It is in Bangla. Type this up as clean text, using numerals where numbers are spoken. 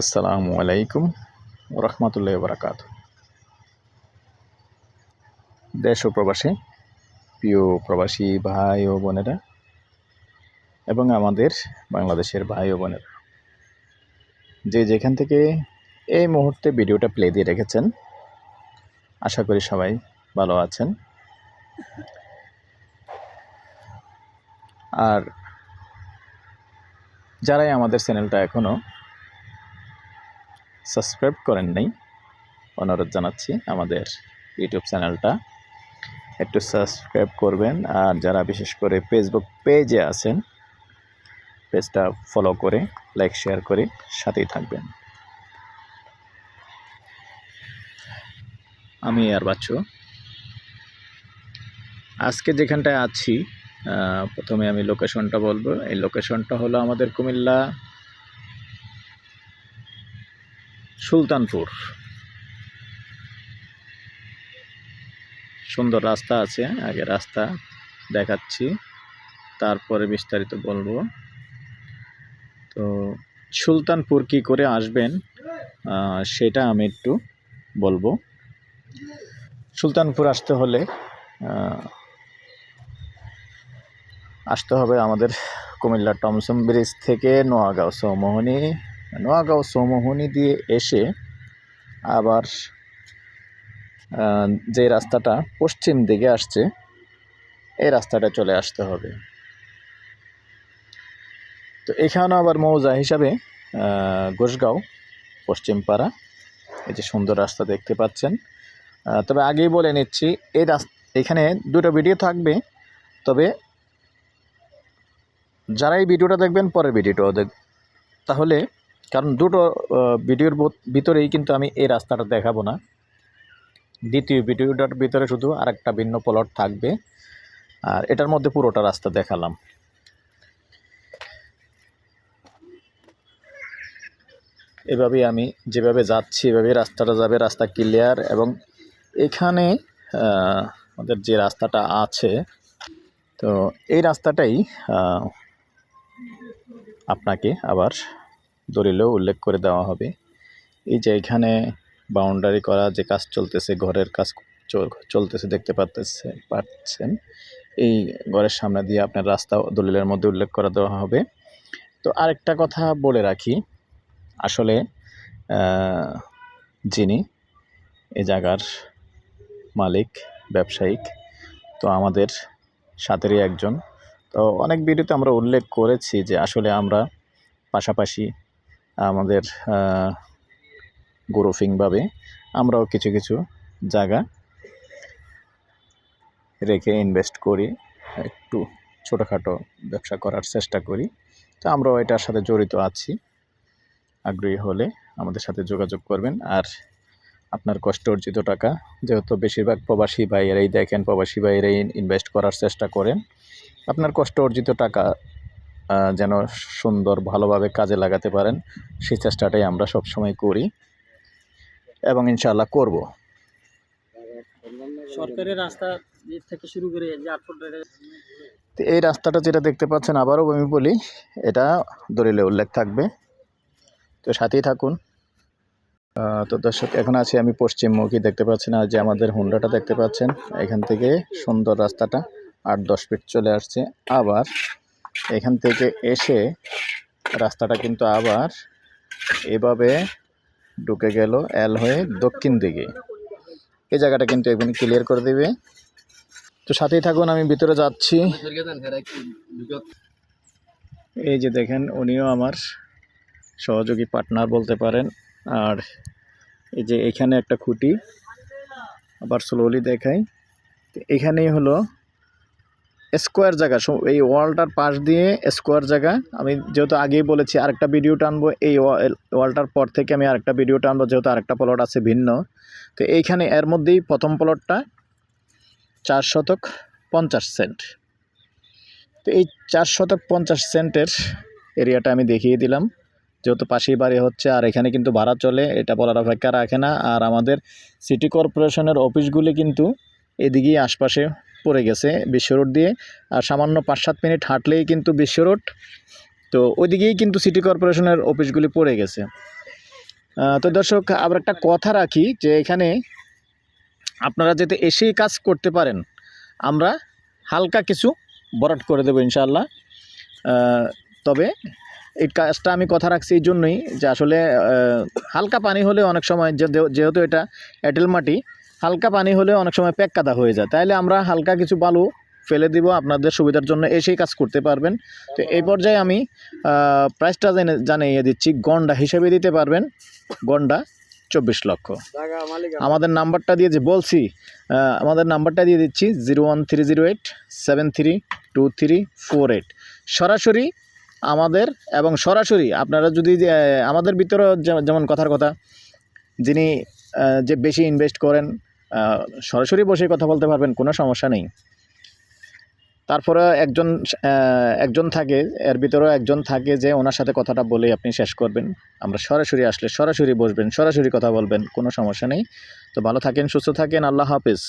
আসসালামু আলাইকুম রহমতুল্লাহি ওয়া বারাকাতুহু। দেশ ও প্রবাসী প্রিয় প্রবাসী ভাই ও বোনেরা এবং আমাদের বাংলাদেশের ভাই ও বোনেরা যে যেখান থেকে এই মুহূর্তে ভিডিওটা প্লে দিয়ে রেখেছেন, আশা করি সবাই ভালো আছেন। আর যারাই আমাদের চ্যানেলটা এখনও সাবস্ক্রাইব করেন নাই, অনুরোধ জানাচ্ছি আমাদের ইউটিউব চ্যানেলটা একটু সাবস্ক্রাইব করবেন। আর যারা বিশেষ করে ফেসবুক পেজে আছেন, পেজটা ফলো করে লাইক শেয়ার করে সাথেই থাকবেন। আমি আর বাচ্চু আজকে যেখানটায় আছি, প্রথমে আমি লোকেশনটা বলবো। এই লোকেশনটা হলো আমাদের কুমিল্লা সুলতানপুর। সুন্দর রাস্তা আছে, আগে রাস্তা দেখাচ্ছি, তারপরে বিস্তারিত বলবো। তো সুলতানপুর কি করে আসবেন সেটা আমি একটু বলবো। সুলতানপুর আসতে হলে হবে আমাদের কুমিল্লা টমসম ব্রিজ থেকে নোয়াগাঁও চৌমোহনী দিয়ে এসে আবার যে রাস্তাটা পশ্চিম দিকে আসছে এই রাস্তাটা চলে আসতে হবে। তো এখানে আবার মৌজা হিসাবে গোসগাঁও পশ্চিমপাড়া, এই যে সুন্দর রাস্তা দেখতে পাচ্ছেন। তবে আগেই বলে নিচ্ছি, এই এখানে দুটো ভিডিও থাকবে, তবে যারাই ভিডিওটা দেখবেন পরের ভিডিওটাও তাহলে, কারণ দুটো ভিডিওর ভিতরেই কিন্তু আমি এই রাস্তাটা দেখাবো না। দ্বিতীয় ভিডিওটার ভিতরে শুধু আরেকটা ভিন্ন প্লট থাকবে, আর এটার মধ্যে পুরোটা রাস্তা দেখালাম। এভাবেই আমি যেভাবে যাচ্ছি এভাবেই রাস্তাটা যাবে, রাস্তা ক্লিয়ার। এবং এখানে আমাদের যে রাস্তাটা আছে, তো এই রাস্তাটাই আপনাকে আবার দলিলেও উল্লেখ করে দেওয়া হবে। এই যে এখানে বাউন্ডারি করা যে কাজ চলতেছে, ঘরের কাজ চলতেছে দেখতে পাচ্ছেন। এই ঘরের সামনে দিয়ে আপনার রাস্তা দলিলের মধ্যে উল্লেখ করে দেওয়া হবে। তো আরেকটা কথা বলে রাখি, আসলে যিনি এই জায়গার মালিক, ব্যবসায়িক, তো আমাদের সাথেরই একজন। তো অনেক ভিডিওতে আমরা উল্লেখ করেছি যে আসলে আমরা পাশাপাশি আমাদের গ্রুপিংভাবে আমরাও কিছু কিছু জায়গা রেখে ইনভেস্ট করি, একটু ছোটোখাটো ব্যবসা করার চেষ্টা করি। তো আমরাও এটার সাথে জড়িত আছি। আগ্রহী হলে আমাদের সাথে যোগাযোগ করবেন। আর আপনার কষ্ট অর্জিত টাকা, যেহেতু বেশিরভাগ প্রবাসী ভাইয়েরাই দেখেন, প্রবাসী ভাইয়েরাই ইনভেস্ট করার চেষ্টা করেন, আপনার কষ্ট অর্জিত টাকা যেন সুন্দর ভালোভাবে কাজে লাগাতে পারেন, সেই চেষ্টাটাই আমরা সবসময় করি এবং ইনশাআল্লাহ করব। সরকারি রাস্তা থেকে শুরু করে তো এই রাস্তাটা যেটা দেখতে পাচ্ছেন, আবারও আমি বলি, এটা দলিলে উল্লেখ থাকবে, তো সাথেই থাকুন। তো দর্শক, এখন আছি আমি পশ্চিমমুখী, দেখতে পাচ্ছেন। আর যে আমাদের হুন্ডাটা দেখতে পাচ্ছেন, এখান থেকে সুন্দর রাস্তাটা 8-10 ফিট চলে আসছে। আবার এখান থেকে এসে রাস্তাটা কিন্তু আবার এভাবে ঢুকে গেল এল হয়ে দক্ষিণ দিকে। এই জায়গাটা কিন্তু এখানে ক্লিয়ার করে দেবে। তো সাথেই থাকুন, আমি ভিতরে যাচ্ছি। এই যে দেখেন, উনিও আমার সহযোগী পার্টনার বলতে পারেন। আর এই যে এখানে একটা খুঁটি, আবার স্লোলি দেখাই, এখানেই হলো স্কোয়ার জায়গা। এই ওয়ালটার পাশ দিয়ে স্কোয়ার জায়গা। আমি যেহেতু আগেই বলেছি আরেকটা ভিডিও টানবো, এই ওয়ালটার পর থেকে আমি আরেকটা ভিডিও টানবো, যেহেতু আরেকটা প্লট আছে ভিন্ন। তো এইখানে এর মধ্যেই প্রথম প্লটটা 4 শতক 50 সেন্ট। তো এই 4 শতক 50 সেন্টের এরিয়াটা আমি দেখিয়ে দিলাম, যেহেতু পাশেই বাড়ি হচ্ছে। আর এখানে কিন্তু ভাড়া চলে, এটা বলার অপেক্ষা রাখে না। আর আমাদের সিটি কর্পোরেশনের অফিসগুলি কিন্তু এদিকেই আশপাশে পড়ে গেছে, বিশ্ব রোড দিয়ে। আর সামান্য 5-7 মিনিট হাঁটলেই কিন্তু বিশ্ব রোড, তো ওইদিকেই কিন্তু সিটি কর্পোরেশনের অফিসগুলি পড়ে গেছে। তো দর্শক আবার একটা কথা রাখি যে এখানে আপনারা যাতে এসেই কাজ করতে পারেন, আমরা হালকা কিছু বরাট করে দেবো ইনশাআল্লাহ। তবে এই কাজটা আমি কথা রাখছি এই জন্যই যে আসলে হালকা পানি হলে অনেক সময় যেহেতু এটা এঁটেল মাটি, হালকা পানি হলে অনেক সময় প্যাক কাদা হয়ে যায়, তাইলে আমরা হালকা কিছু বালু ফেলে দিব আপনাদের সুবিধার জন্য, এসেই কাজ করতে পারবেন। তো এই পর্যায়ে আমি প্রাইসটা জানিয়ে দিচ্ছি। গন্ডা হিসেবে দিতে পারবেন, গন্ডা 24 লক্ষ। আমাদের নাম্বারটা দিয়ে যে বলছি, আমাদের নাম্বারটা দিয়ে দিচ্ছি 01308732348। সরাসরি আমাদের এবং সরাসরি আপনারা যদি আমাদের ভিতরে যেমন কথার কথা, যিনি যে বেশি ইনভেস্ট করেন সরাসরি বসে কথা বলতে পারবেন, কোনো সমস্যা নেই। তারপরে একজন থাকে, এর ভিতরেও একজন থাকে যে ওনার সাথে কথাটা বলেই আপনি শেষ করবেন। আমরা সরাসরি আসলে সরাসরি বসবেন, সরাসরি কথা বলবেন, কোনো সমস্যা নেই। তো ভালো থাকেন, সুস্থ থাকেন, আল্লাহ হাফেজ।